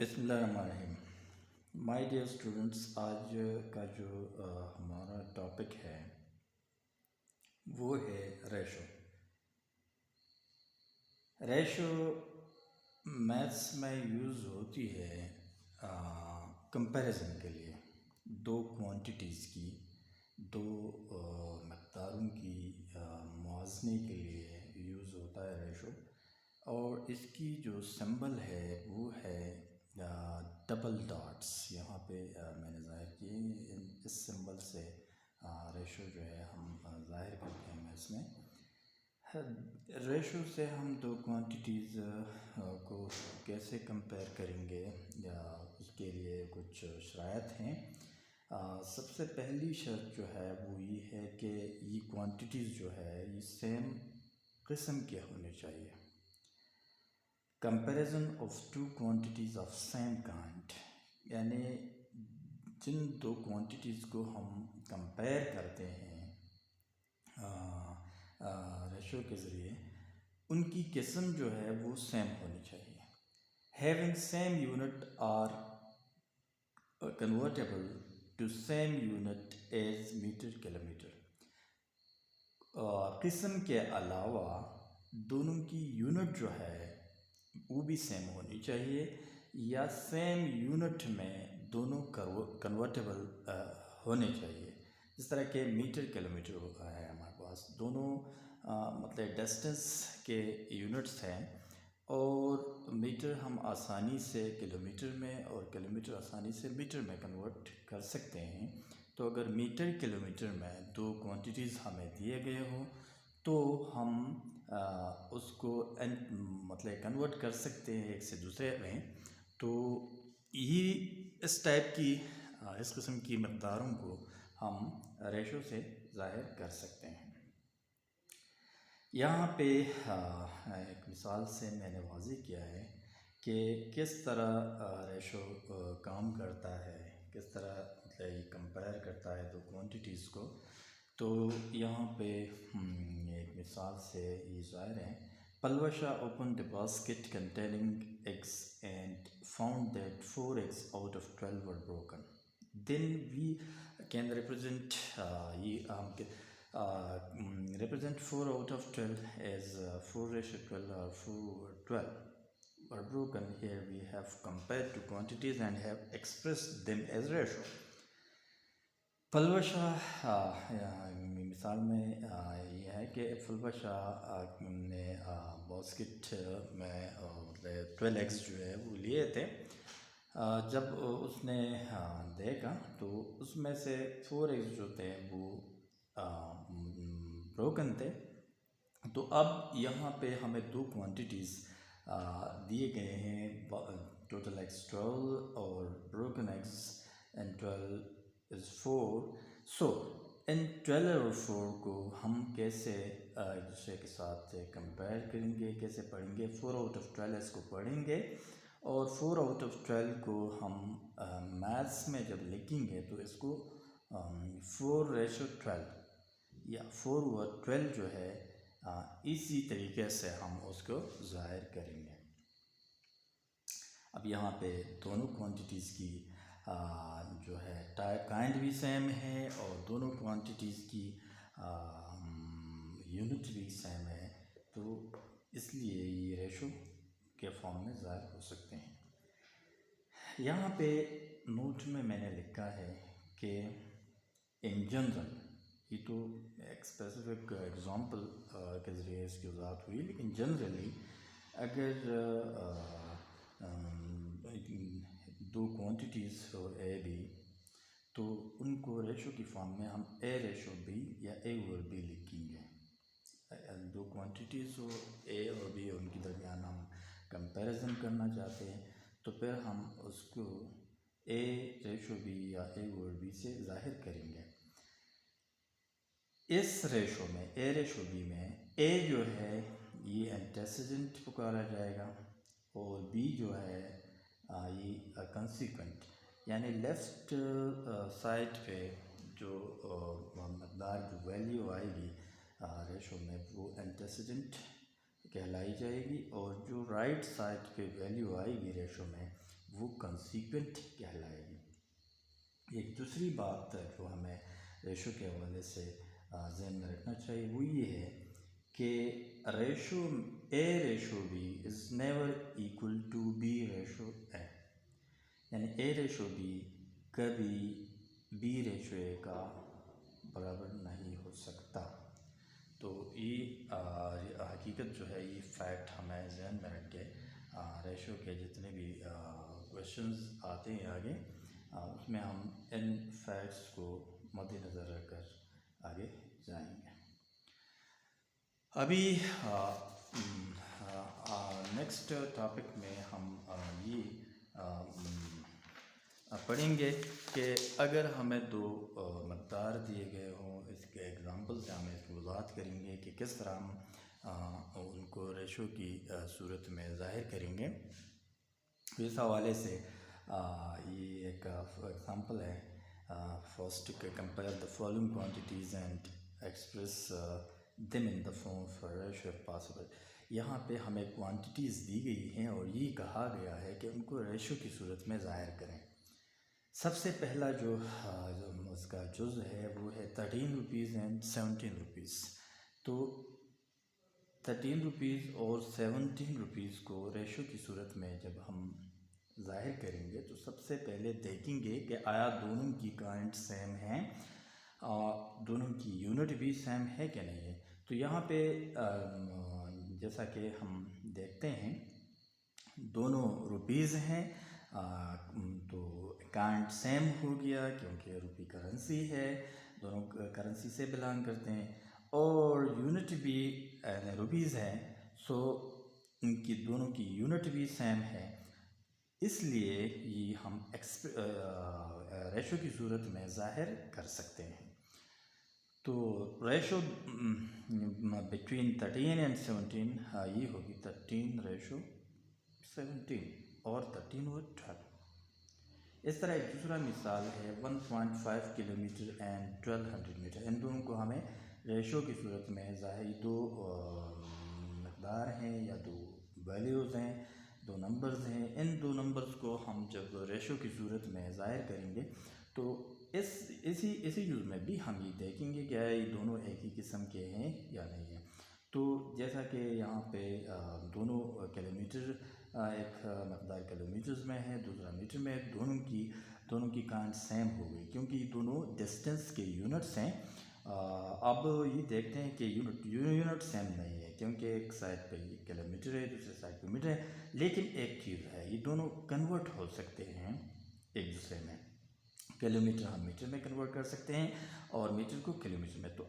بسم اللہ الرحمن الرحیم۔ مائی ڈیئر اسٹوڈنٹس، آج کا جو ہمارا ٹاپک ہے وہ ہے ریشو۔ ریشو میتھس میں یوز ہوتی ہے کمپیریزن کے لیے، دو کوانٹیٹیز کی، دو مقداروں کی موازنے کے لیے یوز ہوتا ہے ریشو، اور اس کی جو سمبل ہے وہ ہے ڈبل ڈاٹس۔ یہاں پہ میں نے ظاہر کیے، اس سمبل سے ریشو جو ہے ہم ظاہر کرتے ہیں میتھس میں۔ ریشو سے ہم دو کوانٹیٹیز کو کیسے کمپیئر کریں گے، یا اس کے لیے کچھ شرائط ہیں۔ سب سے پہلی شرط جو ہے وہ یہ ہے کہ یہ کوانٹیٹیز جو ہے یہ سیم قسم کے ہونے چاہیے۔ Comparison of two quantities of same kind, یعنی جن دو کوانٹیٹیز کو ہم کمپیئر کرتے ہیں ریشو کے ذریعے، ان کی قسم جو ہے وہ سیم ہونی چاہیے۔ Having same unit are convertible to same unit as metre kilometre. قسم کے علاوہ دونوں کی یونٹ جو ہے وہ بھی سیم ہونی چاہیے، یا سیم یونٹ میں دونوں کنورٹیبل ہونے چاہیے۔ جس طرح کہ میٹر کلو میٹر ہے ہمارے پاس، دونوں مطلب ڈسٹنس کے یونٹس ہیں، اور میٹر ہم آسانی سے کلو میٹر میں اور کلو میٹر آسانی سے میٹر میں کنورٹ کر سکتے ہیں۔ تو اگر میٹر کلو میٹر میں دو کوانٹیٹیز ہمیں دیے گئے ہوں تو ہم اس کو مطلب کنورٹ کر سکتے ہیں ایک سے دوسرے میں۔ تو یہ اس ٹائپ کی اس قسم کی مقداروں کو ہم ریشو سے ظاہر کر سکتے ہیں۔ یہاں پہ ایک مثال سے میں نے واضح کیا ہے کہ کس طرح ریشو کام کرتا ہے، کس طرح مطلب یہ کمپیئر کرتا ہے دو کوانٹیٹیز کو۔ تو یہاں پہ ایک مثال سے یہ ظاہر ہے۔ Palwasha opened a basket containing eggs and found that 4 eggs out of 12 were broken. Then we can represent represent 4 out of 12 as 4:12 or 4:12 were broken. Here we have compared two quantities and have expressed them as ratio. فلوشا مثال میں یہ ہے کہ فلوشا نے basket میں 12 eggs جو ہے وہ لیے تھے۔ جب اس نے دیکھا تو اس میں سے 4 ایگز جو تھے وہ بروکن تھے۔ تو اب یہاں پہ ہمیں دو کوانٹیٹیز دیے گئے ہیں، ٹوٹل ایگز 12 اور broken eggs and 12 is 4. So ان 12 اور 4 کو ہم کیسے ایک دوسرے کے ساتھ کمپیئر کریں گے، کیسے پڑھیں گے؟ 4 out of 12 اس کو پڑھیں گے، اور 4 out of 12 کو ہم میتھس میں جب لکھیں گے تو اس کو 4:12 یا 4/12 جو ہے اسی طریقے سے ہم اس کو ظاہر کریں گے۔ اب یہاں پہ دونوں کوانٹیٹیز کی جو ہے کائنڈ بھی سیم ہے، اور دونوں کوانٹیٹیز کی یونٹ بھی سیم ہے، تو اس لیے یہ ریشو کے فارم میں ظاہر ہو سکتے ہیں۔ یہاں پہ نوٹ میں نے لکھا ہے کہ ان جنرل، یہ تو ایک اسپیسیفک ایگزامپل کے ذریعے اس کی وضاحت ہوئی، لیکن جنرلی اگر دو کوانٹیٹیز ہو اے بی، تو ان کو ریشو کی فارم میں ہم A:B یا A/B لکھیں گے۔ دو کوانٹیٹیز ہو اے اور بی، ان کے درمیان ہم کمپیریزن کرنا چاہتے ہیں، تو پھر ہم اس کو A:B یا A/B سے ظاہر کریں گے۔ اس ریشو میں A:B میں A جو ہے یہ انٹیسیڈنٹ پکارا جائے گا، اور B جو ہے یہ کنسیکوینٹ، یعنی لیفٹ سائڈ پہ جو مقدار جو ویلیو آئے گی ریشو میں وہ انٹیسیڈنٹ کہلائی جائے گی، اور جو رائٹ سائڈ پہ ویلیو آئے گی ریشو میں وہ کنسیکوینٹ کہلائے گی۔ ایک دوسری بات جو ہمیں ریشو کے حوالے سے ذہن میں رکھنا چاہیے وہ یہ ہے کہ ratio A ratio B is never equal to B ratio A, یعنی اے ریشو بی کبھی بی ریشو اے کا برابر نہیں ہو سکتا۔ تو یہ حقیقت جو ہے، یہ فیکٹ ہمیں ذہن میں رکھ کے ریشو کے جتنے بھی کویشچنز آتے ہیں آگے، اس میں ہم ان فیکٹس کو مد نظر رکھ کر آگے جائیں گے۔ ابھی نیکسٹ ٹاپک میں ہم یہ پڑھیں گے کہ اگر ہمیں دو مقدار دیے گئے ہوں، اس کے ایگزامپل سے ہم اس کی وضاحت کریں گے کہ کس طرح ہم ان کو ریشو کی صورت میں ظاہر کریں گے۔ اس حوالے سے یہ ایک ایگزامپل ہے، فرسٹ کہ compare the following quantities and express them in the form of ratio if possible. یہاں پہ ہمیں کوانٹیٹیز دی گئی ہیں اور یہ کہا گیا ہے کہ ان کو ریشو کی صورت میں ظاہر کریں۔ سب سے پہلا جو اس کا جز ہے وہ ہے 13 روپیز اینڈ 17 روپیز۔ تو 13 روپیز اور 17 روپیز کو ریشو کی صورت میں جب ہم ظاہر کریں گے تو سب سے پہلے دیکھیں گے کہ آیا دونوں کی کائنڈ سیم ہیں، دونوں کی یونٹ بھی سیم ہے کہ نہیں ہے۔ تو یہاں پہ جیسا کہ ہم دیکھتے ہیں دونوں روپیز ہیں، تو کائنڈ سیم ہو گیا کیونکہ روپی کرنسی ہے، دونوں کرنسی سے بلانگ کرتے ہیں، اور یونٹ بھی روپیز ہے، سو ان کی دونوں کی یونٹ بھی سیم ہے، اس لیے یہ ہم ریشو کی صورت میں ظاہر کر سکتے ہیں۔ تو ریشو بٹوین 13 اینڈ 17 یہ ہوگی 13 ریشو 17 اور 13 اور 12۔ اس طرح ایک دوسرا مثال ہے 1.5 کلومیٹر اینڈ 1200 میٹر۔ ان دونوں کو ہمیں ریشو کی صورت میں ظاہر دو مقدار ہیں یا دو ویلیوز ہیں، دو نمبرز ہیں، ان دو نمبرز کو ہم جب ریشو کی صورت میں ظاہر کریں گے تو اسی یوز میں بھی ہم یہ دیکھیں گے کہ یہ دونوں ایک ہی قسم کے ہیں یا نہیں ہیں۔ تو جیسا کہ یہاں پہ دونوں کلومیٹر، ایک مقدار کلومیٹرز میں ہے، دوسرا میٹر میں، دونوں کی کائنڈ سیم ہو گئی کیونکہ یہ دونوں ڈسٹنس کے یونٹس ہیں۔ اب یہ دیکھتے ہیں کہ یونٹ سیم نہیں ہے کیونکہ ایک سائڈ پہ یہ کلومیٹر ہے، دوسرے سائڈ پہ میٹر ہے، لیکن ایک چیز ہے، یہ دونوں کنورٹ ہو سکتے ہیں ایک دوسرے میں۔ کلومیٹر ہم میٹر میں کنورٹ کر سکتے ہیں اور میٹر کو کلومیٹر میں۔ تو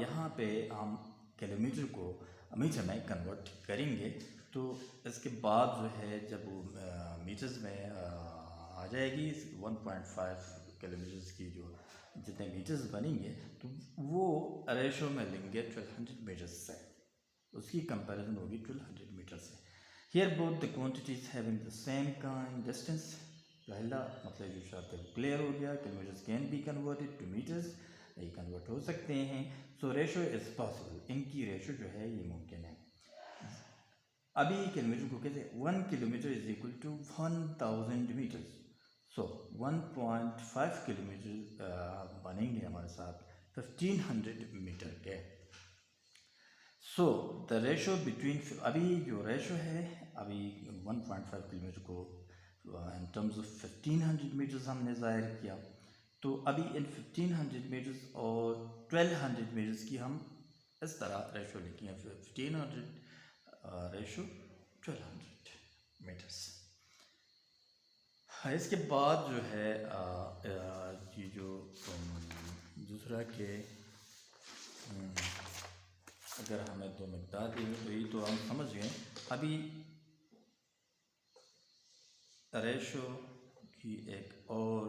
یہاں پہ ہم کلومیٹر کو میٹر میں کنورٹ کریں گے، تو اس کے بعد جو ہے جب وہ میٹرز میں آ جائے گی 1.5 کلومیٹرز کی جو جتنے میٹرز بنیں گے تو وہ ریشو میں لیں گے 1200 میٹرز سے، اس کی کمپیریزن ہوگی 1200 میٹر سے۔ Here both the quantities having the same kind distance, پہلا مطلب جو شرط ہے کلیئر ہو گیا، kilometres can be converted to metres, یہ کنورٹ ہو سکتے ہیں، سو ریشو از پاسبل، ان کی ریشو جو ہے یہ ممکن ہے۔ ابھی کلومیٹر کو کہتے ہیں 1 kilometre is equal to 1000 metres, so 1.5 kilometre بنیں گے ہمارے ساتھ 1500 میٹر کے۔ سو دا ریشو بٹوین، ابھی جو ریشو ہے، ابھی 1.5 کلومیٹر کو ان ٹرمز آف 1500 میٹرز ہم نے ظاہر کیا، تو ابھی ان 1500 میٹرز اور 1200 میٹرز کی ہم اس طرح ریشو لکھیں گے، 1500 ریشو 1200 میٹرز۔ اس کے بعد جو ہے یہ جو دوسرا کہ اگر ہمیں دو مقدار دی ہوئی تو یہ تو ہم سمجھ گئے، ابھی ریشو کی ایک اور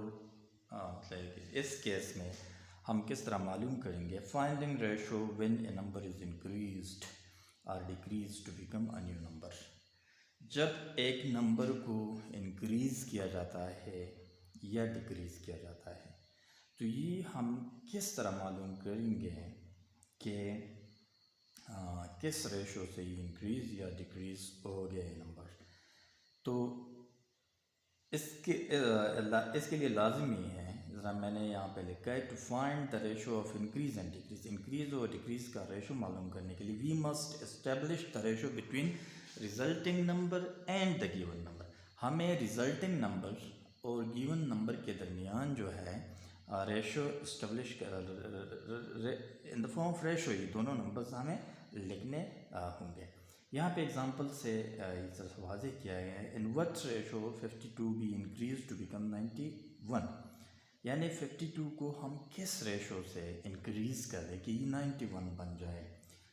مطلب اس کیس میں ہم کس طرح معلوم کریں گے، finding ratio when a number is increased اور decrease to become a new number. جب ایک نمبر کو انکریز کیا جاتا ہے یا ڈیکریز کیا جاتا ہے تو یہ ہم کس طرح معلوم کریں گے کہ کس ریشو سے یہ انکریز یا ڈیکریز ہو گیا ہے نمبر۔ تو اس کے لیے لازمی ہے، ذرا میں نے یہاں پہ لکھا ہے to find the ratio of increase and decrease, increase اور ڈیکریز کا ریشو معلوم کرنے کے لیے we must establish the ratio between resulting number and the given number, ہمیں ریزلٹنگ نمبر اور گیون نمبر کے درمیان جو ہے ratio establish in the form of ratio, یہ دونوں نمبرز ہمیں لکھنے ہوں گے۔ یہاں پہ ایگزامپل سے یہ واضح کیا گیا ہے in what ratio 52 be increase to become 91، یعنی 52 کو ہم کس ریشو سے انکریز کر دیں کہ یہ 91 بن جائے۔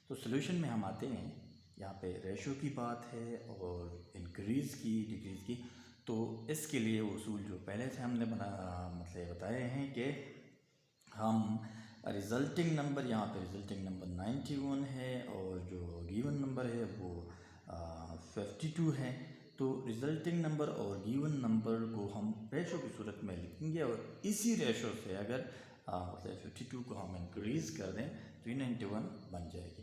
تو سلوشن میں ہم آتے ہیں، یہاں پہ ریشو کی بات ہے اور انکریز کی ڈیکریز کی، تو اس کے لیے اصول جو پہلے سے ہم نے مطلب بتائے ہیں کہ ہم ریزلٹنگ نمبر، یہاں پہ ریزلٹنگ نمبر 91 ہے اور جو گیون نمبر ہے وہ 52 ہے، تو ریزلٹنگ نمبر اور گیون نمبر کو ہم ریشو کی صورت میں لکھیں گے، اور اسی ریشو سے اگر مطلب 52 کو ہم انکریز کر دیں تو یہ 91 بن جائے گی۔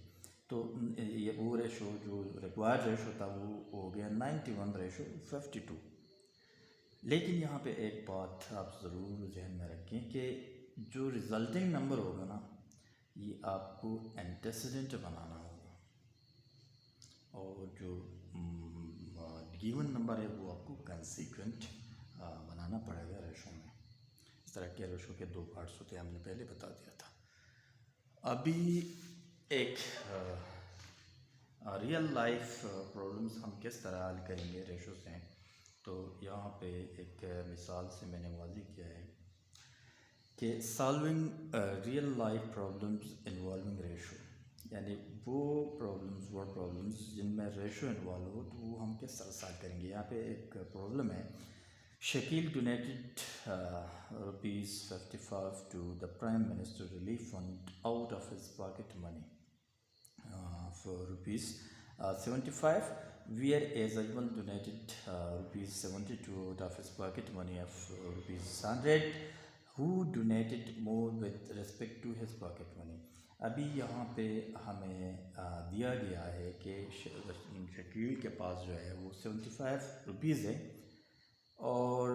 تو یہ وہ ریشو جو ریکوائرڈ ریشو تھا وہ ہو گیا 91:52۔ لیکن یہاں پہ ایک بات آپ ضرور ذہن میں رکھیں کہ جو ریزلٹنگ نمبر ہوگا نا، یہ آپ کو اینٹیسیڈنٹ بنانا ہوگا، اور جو گیون نمبر ہے وہ آپ کو کنسیکوینٹ بنانا پڑے گا ریشو میں۔ اس طرح کے ریشو کے دو پارٹس ہوتے ہیں، ہم نے پہلے بتا دیا تھا۔ ابھی ایک ریئل لائف پرابلمس ہم کس طرح حل کریں گے ریشو سے، تو یہاں پہ ایک مثال سے میں نے واضح کیا ہے کہ solving real life problems involving ratio, یعنی وہ پرابلمس جن میں ریشو انوالو ہو تو وہ ہم کس طرح سالو کریں گے۔ یہاں پہ ایک پرابلم ہے، Shakeel donated ₹55 to the prime minister relief fund out of his pocket money for ₹75, whereas Ajmal donated ₹72 out of his pocket money of ₹100. Who donated more with respect to his pocket money؟ ابھی یہاں پہ ہمیں دیا گیا ہے کہ شکیل کے پاس جو ہے وہ ₹75 ہے، اور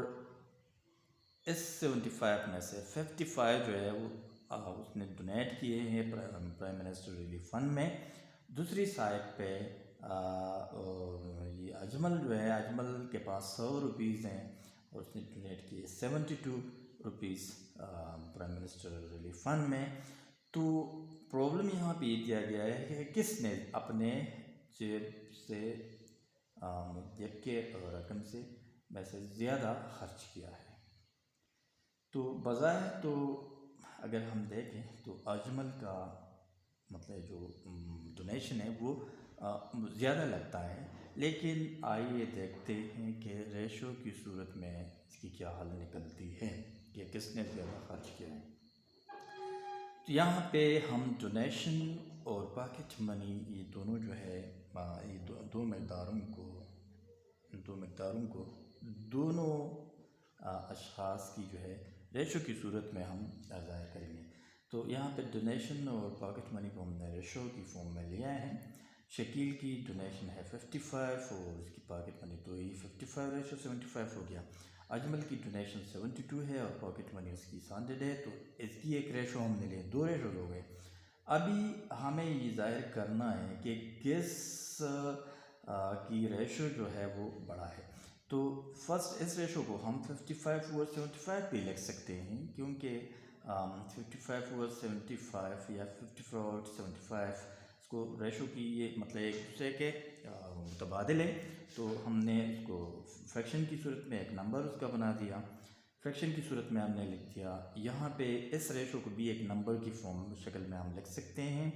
اس 75 میں سے 55 جو ہے وہ اس نے ڈونیٹ کیے ہیں پرائم منسٹر ریلیف فنڈ میں۔ دوسری سائڈ پہ یہ اجمل جو ہے، اجمل کے پاس ₹100 ہیں اور اس نے ڈونیٹ کیے ₹72 پرائم منسٹر ریلیف فنڈ میں۔ تو پرابلم یہاں پہ یہ دیا گیا ہے کہ کس نے اپنے جیب سے جیب کے رقم سے میں سے زیادہ خرچ کیا ہے۔ تو بظاہر تو اگر ہم دیکھیں تو اجمل کا مطلب جو ڈونیشن ہے وہ زیادہ لگتا ہے، لیکن آئیے دیکھتے ہیں کہ ریشو کی صورت میں اس کی کیا حل نکلتی ہے کہ کس نے زیادہ خرچ کیا ہے۔ تو یہاں پہ ہم ڈونیشن اور پاکٹ منی یہ دونوں جو ہے یہ دو مقداروں کو دونوں اشخاص کی جو ہے ریشو کی صورت میں ہم ظاہر کریں گے۔ تو یہاں پہ ڈونیشن اور پاکٹ منی کو ہم نے ریشو کی فارم میں لیا ہے۔ شکیل کی ڈونیشن ہے 55 اور اس کی پاکٹ منی، تو یہ 55:75 ہو گیا۔ اجمل کی ڈونیشن 72 ہے اور پاکٹ منی اس کی 100 ہے، تو اس کی ایک ریشو ہم نے لے، دو ریشو ہو گئے۔ ابھی ہمیں یہ ظاہر کرنا ہے کہ کس کی ریشو جو ہے وہ بڑا ہے۔ تو فرسٹ اس ریشو کو ہم 55/75 بھی لکھ سکتے ہیں، کیونکہ 55/75 یا 54/75 اس کو ریشو کی یہ مطلب ایک دوسرے کے متبادل ہے، تو ہم نے اس کو فریکشن کی صورت میں ایک نمبر اس کا بنا دیا، فریکشن کی صورت میں ہم نے لکھ دیا۔ یہاں پہ اس ریشو کو بھی ایک نمبر کی فارم شکل میں ہم لکھ سکتے ہیں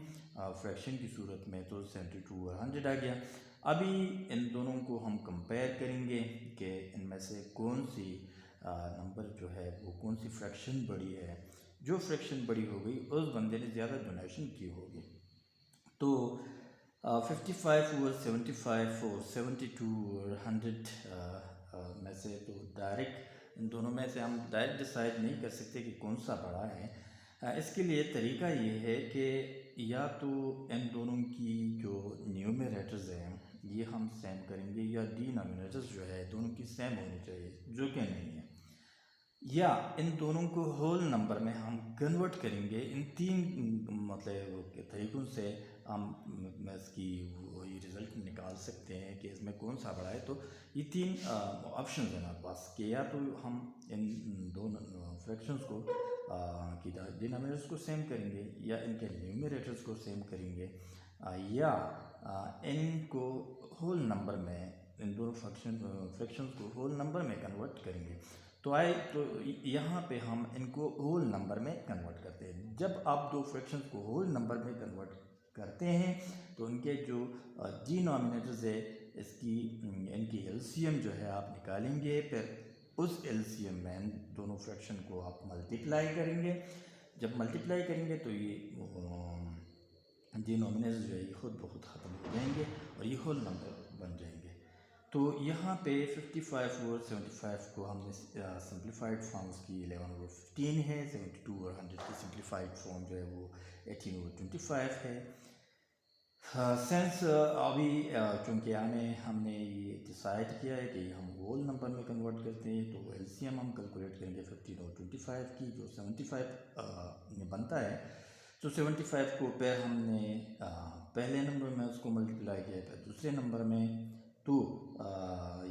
فریکشن کی صورت میں، تو 72 اور 100 آ گیا۔ ابھی ان دونوں کو ہم کمپیئر کریں گے کہ ان میں سے کون سی نمبر جو ہے وہ کون سی فریکشن بڑی ہے۔ جو فریکشن بڑی ہو گئی اس بندے نے زیادہ ڈونیشن کی ہوگی۔ تو 55/75 اور 72 اور 100 میں سے تو ڈائریکٹ ان دونوں میں سے ہم ڈائریکٹ ڈیسائیڈ نہیں کر سکتے کہ کون سا بڑا ہے۔ اس کے لیے طریقہ یہ ہے کہ یا تو ان دونوں کی جو نیومیریٹرز ہیں یہ ہم سیم کریں گے، یا ڈینامینیٹرز جو ہے دونوں کی سیم ہونی چاہیے، جو کہ نہیں ہے، یا ان دونوں کو ہول نمبر میں ہم کنورٹ کریں گے۔ ان تین مطلب طریقوں سے ہم اس کی وہی رزلٹ نکال سکتے ہیں کہ اس میں کون سا بڑا ہے۔ تو یہ تین آپشنز ہیں ہمارے پاس کہ یا تو ہم ان دونوں فریکشنز کو کی ڈینامینیٹرز کو سیم کریں گے، یا ان کے نیومیریٹرز کو سیم کریں گے، یا ان کو ہول نمبر میں، ان دونوں فریکشنز کو ہول نمبر میں کنورٹ کریں گے۔ تو یہاں پہ ہم ان کو ہول نمبر میں کنورٹ کرتے ہیں۔ جب آپ دو فریکشنز کو ہول نمبر میں کنورٹ کرتے ہیں تو ان کے جو ڈینامینیٹرز ہے ان کی ایل سی ایم جو ہے آپ نکالیں گے، پھر اس ایل سی ایم میں دونوں فریکشن کو آپ ملٹیپلائی کریں گے۔ جب ملٹیپلائی کریں گے تو یہ ڈینامینیٹرز جو ہے یہ خود بخود ختم ہو جائیں گے اور یہ ہول نمبر بن جائیں گے۔ تو یہاں پہ 55 اور 75 کو ہم نے سمپلیفائڈ فارمز کی 11 اور 15 ہے، 72 اور 100 کی سمپلیفائڈ فارم جو ہے وہ 18 اور 25 ہے۔ سینس ابھی چونکہ ہم نے یہ ڈیسائیڈ کیا ہے کہ ہم ہول نمبر میں کنورٹ کرتے ہیں، تو ایل سی ایم ہم کیلکولیٹ کریں گے 15 اور 25 کی، جو 75 میں بنتا ہے۔ تو 75 کو پھر ہم نے پہلے نمبر میں اس کو ملٹیپلائی کیا، پھر دوسرے نمبر میں، تو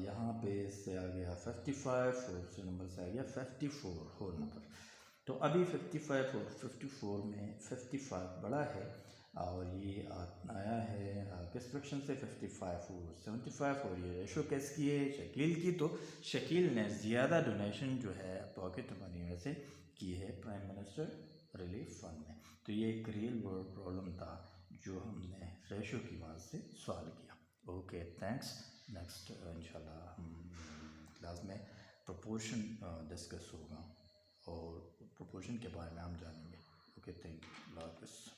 یہاں پہ اس سے آ گیا 55 اور دوسرے نمبر سے آ گیا 54 ہول نمبر۔ تو ابھی 55 اور 54 میں 55 بڑا ہے، اور یہ آیا ہے کس فریکشن سے 55 اور 75، اور یہ ریشو کس کی ہے؟ شکیل کی۔ تو شکیل نے زیادہ ڈونیشن جو ہے پاکٹ منی میں سے کی ہے پرائم منسٹر ریلیف فنڈ میں۔ تو یہ ایک ریئل ورلڈ پرابلم تھا جو ہم نے ریشو کی مدد سے سالو کیا۔ Okay, thanks. نیکسٹ انشاءاللہ ہم کلاس میں پروپورشن ڈسکس ہوگا، اور پروپورشن کے بارے میں ہم جانیں گے۔ اوکے، تھینک یو، اللہ حافظ۔